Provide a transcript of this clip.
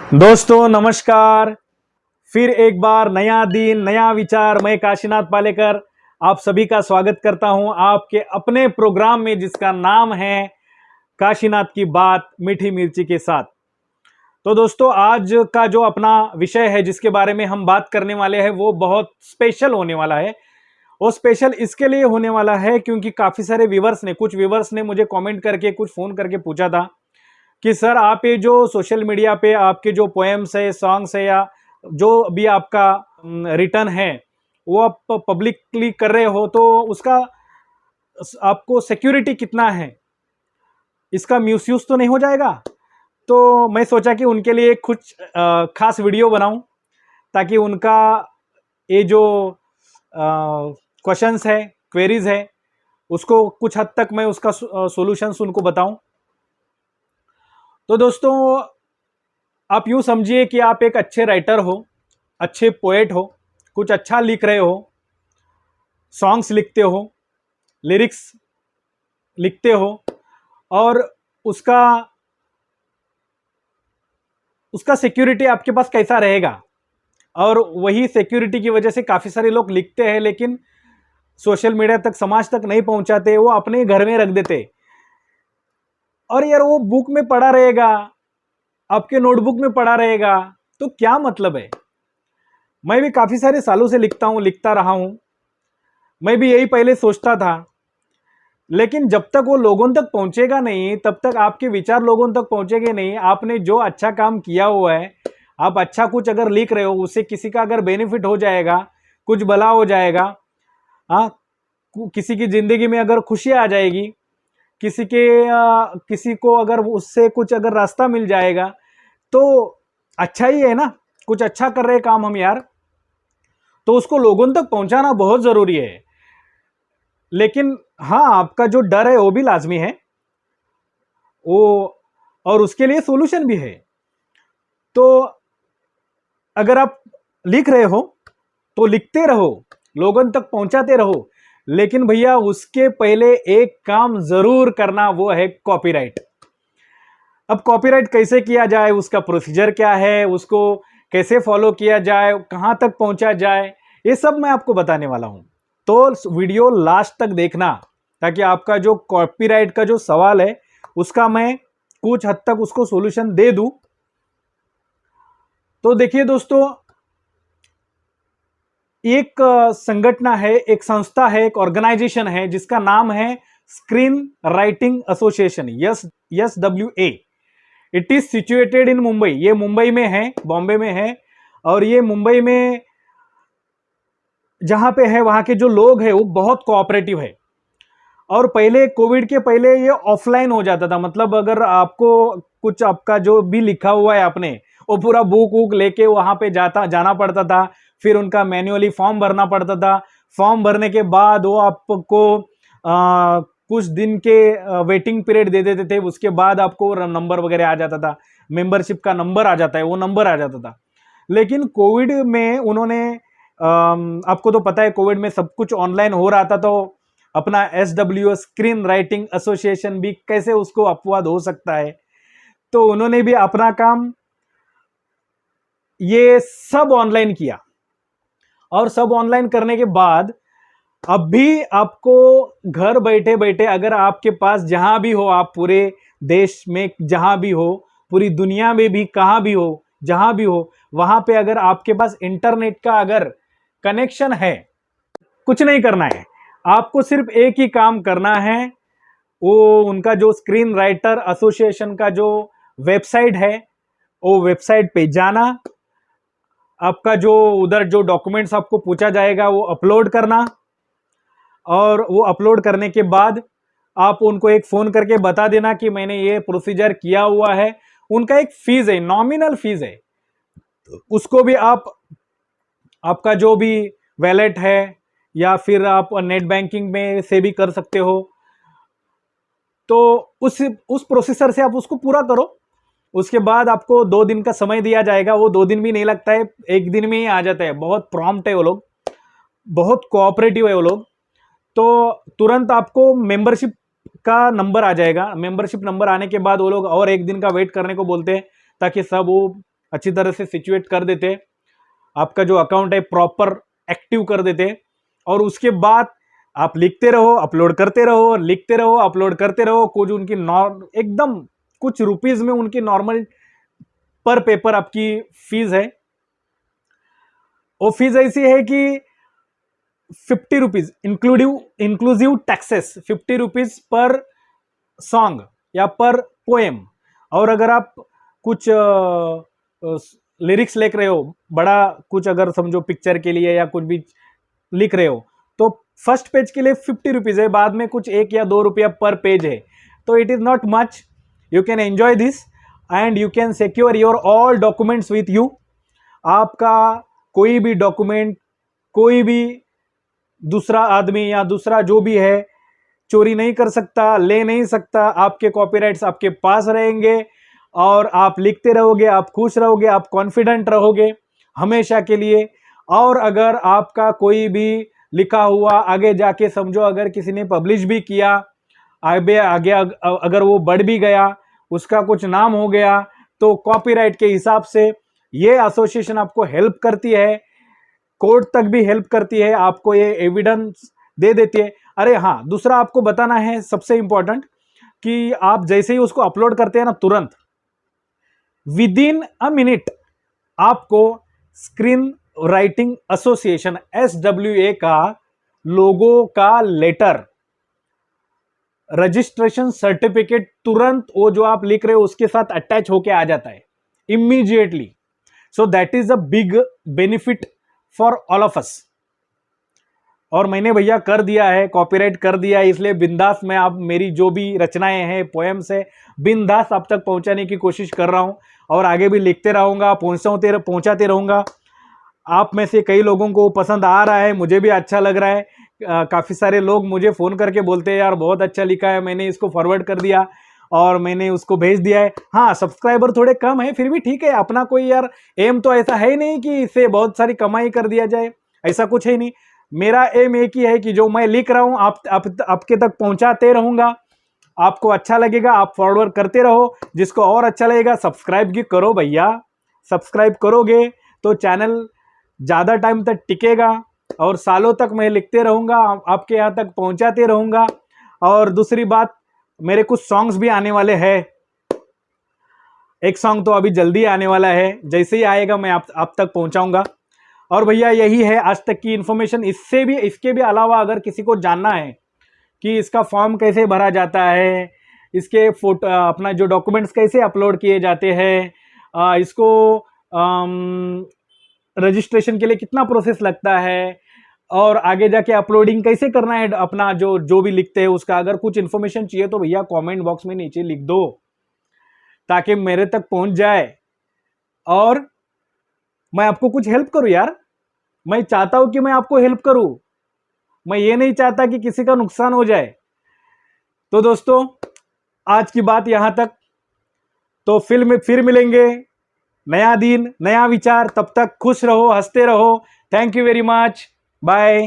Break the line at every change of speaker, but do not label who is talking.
दोस्तों नमस्कार। फिर एक बार नया दिन नया विचार, मैं काशीनाथ पालेकर आप सभी का स्वागत करता हूं आपके अपने प्रोग्राम में जिसका नाम है काशीनाथ की बात मीठी मिर्ची के साथ। तो दोस्तों आज का जो अपना विषय है जिसके बारे में हम बात करने वाले हैं वो बहुत स्पेशल होने वाला है। वो स्पेशल इसके लिए होने वाला है क्योंकि काफी सारे कुछ व्यूवर्स ने मुझे कमेंट करके कुछ फोन करके पूछा था कि सर आप ये जो सोशल मीडिया पे आपके जो पोएम्स है, सॉन्ग्स है या जो भी आपका रिटर्न है वो आप पब्लिकली कर रहे हो तो उसका आपको सिक्योरिटी कितना है, इसका मिसयूज तो नहीं हो जाएगा। तो मैं सोचा कि उनके लिए कुछ खास वीडियो बनाऊं ताकि उनका ये जो क्वेश्चंस है, क्वेरीज है, उसको कुछ हद तक मैं उसका सॉल्यूशंस उनको बताऊं। तो दोस्तों आप यूं समझिए कि आप एक अच्छे राइटर हो, अच्छे पोएट हो, कुछ अच्छा लिख रहे हो, सॉन्ग्स लिखते हो, लिरिक्स लिखते हो और उसका उसका सिक्योरिटी आपके पास कैसा रहेगा। और वही सिक्योरिटी की वजह से काफ़ी सारे लोग लिखते हैं लेकिन सोशल मीडिया तक, समाज तक नहीं पहुंचाते, वो अपने घर में रख देते। और यार वो बुक में पड़ा रहेगा, आपके नोटबुक में पड़ा रहेगा, तो क्या मतलब है। मैं भी काफ़ी सारे सालों से लिखता हूँ, लिखता रहा हूँ। मैं भी यही पहले सोचता था, लेकिन जब तक वो लोगों तक पहुंचेगा नहीं तब तक आपके विचार लोगों तक पहुंचेंगे नहीं। आपने जो अच्छा काम किया हुआ है, आप अच्छा कुछ अगर लिख रहे हो, उससे किसी का अगर बेनिफिट हो जाएगा, कुछ भला हो जाएगा, हाँ, किसी की जिंदगी में अगर खुशी आ जाएगी, किसी को अगर उससे कुछ अगर रास्ता मिल जाएगा तो अच्छा ही है ना। कुछ अच्छा कर रहे काम हम यार, तो उसको लोगों तक पहुंचाना बहुत जरूरी है। लेकिन हाँ, आपका जो डर है वो भी लाजमी है, वो और उसके लिए सॉल्यूशन भी है। तो अगर आप लिख रहे हो तो लिखते रहो, लोगों तक पहुंचाते रहो, लेकिन भैया उसके पहले एक काम जरूर करना, वो है कॉपीराइट। अब कॉपीराइट कैसे किया जाए, उसका प्रोसीजर क्या है, उसको कैसे फॉलो किया जाए, कहां तक पहुंचा जाए, ये सब मैं आपको बताने वाला हूं। तो वीडियो लास्ट तक देखना ताकि आपका जो कॉपीराइट का जो सवाल है उसका मैं कुछ हद तक उसको सॉल्यूशन दे दूं। तो देखिए दोस्तों, एक संगठन है, एक संस्था है, एक ऑर्गेनाइजेशन है जिसका नाम है screen writing association, SWA। It is situated in Mumbai. ये मुंबई में है, बॉम्बे में है। और ये मुंबई में जहां पे है वहां के जो लोग हैं वो बहुत कोऑपरेटिव है। और पहले कोविड के पहले ये ऑफलाइन हो जाता था, मतलब अगर आपको कुछ आपका जो भी लिखा हुआ है आपने, वो पूरा बुक वूक लेके वहां पे जाना पड़ता था, फिर उनका मैन्युअली फॉर्म भरना पड़ता था। फॉर्म भरने के बाद वो आपको कुछ दिन के वेटिंग पीरियड दे देते थे, उसके बाद आपको नंबर वगैरह आ जाता था, मेंबरशिप का नंबर आ जाता है, वो नंबर आ जाता था। लेकिन कोविड में उन्होंने आपको तो पता है कोविड में सब कुछ ऑनलाइन हो रहा था, तो अपना SWA स्क्रीन राइटिंग एसोसिएशन भी कैसे उसको अपवाद हो सकता है, तो उन्होंने भी अपना काम ये सब ऑनलाइन किया। और सब ऑनलाइन करने के बाद अब भी आपको घर बैठे बैठे, अगर आपके पास जहां भी हो, आप पूरे देश में जहां भी हो, पूरी दुनिया में भी कहां भी हो, जहां भी हो, वहां पे अगर आपके पास इंटरनेट का अगर कनेक्शन है, कुछ नहीं करना है, आपको सिर्फ एक ही काम करना है। वो उनका जो स्क्रीन राइटर एसोसिएशन का जो वेबसाइट है, वो वेबसाइट पे जाना, आपका जो उधर जो डॉक्यूमेंट्स आपको पूछा जाएगा वो अपलोड करना, और वो अपलोड करने के बाद आप उनको एक फोन करके बता देना कि मैंने ये प्रोसीजर किया हुआ है। उनका एक फीस है, नॉमिनल फीस है, उसको भी आप आपका जो भी वैलेट है या फिर आप नेट बैंकिंग में से भी कर सकते हो। तो उस प्रोसेसर से आप उसको पूरा करो। उसके बाद आपको 2 दिन का समय दिया जाएगा, वो 2 दिन भी नहीं लगता है, 1 दिन में ही आ जाता है। बहुत प्रॉम्प्ट है वो लोग, बहुत कोऑपरेटिव है वो लोग। तो तुरंत आपको मेंबरशिप का नंबर आ जाएगा। मेंबरशिप नंबर आने के बाद वो लोग और 1 दिन का वेट करने को बोलते हैं ताकि सब वो अच्छी तरह से सिचुएट कर देते, आपका जो अकाउंट है प्रॉपर एक्टिव कर देते, और उसके बाद आप लिखते रहो, अपलोड करते रहो, लिखते रहो, अपलोड करते रहो। कुछ उनकी एकदम कुछ रुपीज में उनकी नॉर्मल पर पेपर आपकी फीस है। वो फीस ऐसी है कि 50 rupees inclusive taxes, 50 rupees per song या पर पोएम। और अगर आप कुछ लिरिक्स लिख रहे हो, बड़ा कुछ अगर समझो पिक्चर के लिए या कुछ भी लिख रहे हो, तो फर्स्ट पेज के लिए 50 रुपीज है, बाद में कुछ 1 या 2 रुपया पर पेज है। तो it is not much, you can enjoy this and you can secure your all documents with you. आपका कोई भी डॉक्यूमेंट, कोई भी दूसरा आदमी या दूसरा जो भी है चोरी नहीं कर सकता, ले नहीं सकता। आपके कॉपीराइट्स आपके पास रहेंगे और आप लिखते रहोगे, आप खुश रहोगे, आप कॉन्फिडेंट रहोगे हमेशा के लिए। और अगर आपका कोई भी लिखा हुआ आगे जाके समझो अगर किसी ने पब्लिश भी किया, आगे अगर वो बढ़ भी गया, उसका कुछ नाम हो गया, तो कॉपीराइट के हिसाब से ये एसोसिएशन आपको हेल्प करती है, कोर्ट तक भी हेल्प करती है, आपको ये एविडेंस दे देती है। अरे हाँ, दूसरा आपको बताना है सबसे इंपॉर्टेंट, कि आप जैसे ही उसको अपलोड करते हैं ना, तुरंत विद इन अ मिनट आपको स्क्रीन राइटिंग एसोसिएशन SWA का लोगो का लेटर, रजिस्ट्रेशन सर्टिफिकेट तुरंत वो जो आप लिख रहे हो उसके साथ अटैच होके आ जाता है immediately. So that is a big benefit for all of us. और मैंने भैया कर दिया है, कॉपीराइट कर दिया है, इसलिए बिंदास मैं आप मेरी जो भी रचनाएं हैं, पोएम्स है, बिंदास आप तक पहुंचाने की कोशिश कर रहा हूं और आगे भी लिखते रहूंगा, पहुंचाते रहूंगा। आप में से कई लोगों को पसंद आ रहा है, मुझे भी अच्छा लग रहा है। काफ़ी सारे लोग मुझे फ़ोन करके बोलते हैं यार बहुत अच्छा लिखा है, मैंने इसको फॉरवर्ड कर दिया और मैंने उसको भेज दिया है। हाँ, सब्सक्राइबर थोड़े कम है, फिर भी ठीक है। अपना कोई यार एम तो ऐसा है नहीं कि इससे बहुत सारी कमाई कर दिया जाए, ऐसा कुछ है नहीं। मेरा एम एक ही है कि जो मैं लिख रहा हूँ आपके तक पहुँचाते रहूँगा। आपको अच्छा लगेगा आप फॉरवर्ड करते रहो, जिसको और अच्छा लगेगा सब्सक्राइब भी करो भैया। सब्सक्राइब करोगे तो चैनल ज़्यादा टाइम तक टिकेगा और सालों तक मैं लिखते रहूँगा, आपके यहाँ तक पहुँचाते रहूँगा। और दूसरी बात, मेरे कुछ सॉन्ग्स भी आने वाले हैं। एक सॉन्ग तो अभी जल्दी आने वाला है, जैसे ही आएगा मैं आप तक पहुँचाऊँगा। और भैया यही है आज तक की इन्फॉर्मेशन। इसके भी अलावा अगर किसी को जानना है कि इसका फॉर्म कैसे भरा जाता है, इसके फोटो अपना जो डॉक्यूमेंट्स कैसे अपलोड किए जाते हैं, इसको रजिस्ट्रेशन के लिए कितना प्रोसेस लगता है, और आगे जाके अपलोडिंग कैसे करना है अपना जो भी लिखते हैं उसका, अगर कुछ इन्फॉर्मेशन चाहिए तो भैया कमेंट बॉक्स में नीचे लिख दो ताकि मेरे तक पहुंच जाए और मैं आपको कुछ हेल्प करूं यार। मैं चाहता हूं कि मैं आपको हेल्प करूं, मैं ये नहीं चाहता कि किसी का नुकसान हो जाए। तो दोस्तों आज की बात यहां तक, तो फिर मिलेंगे, नया दिन नया विचार। तब तक खुश रहो, हंसते रहो। Thank you very much, bye.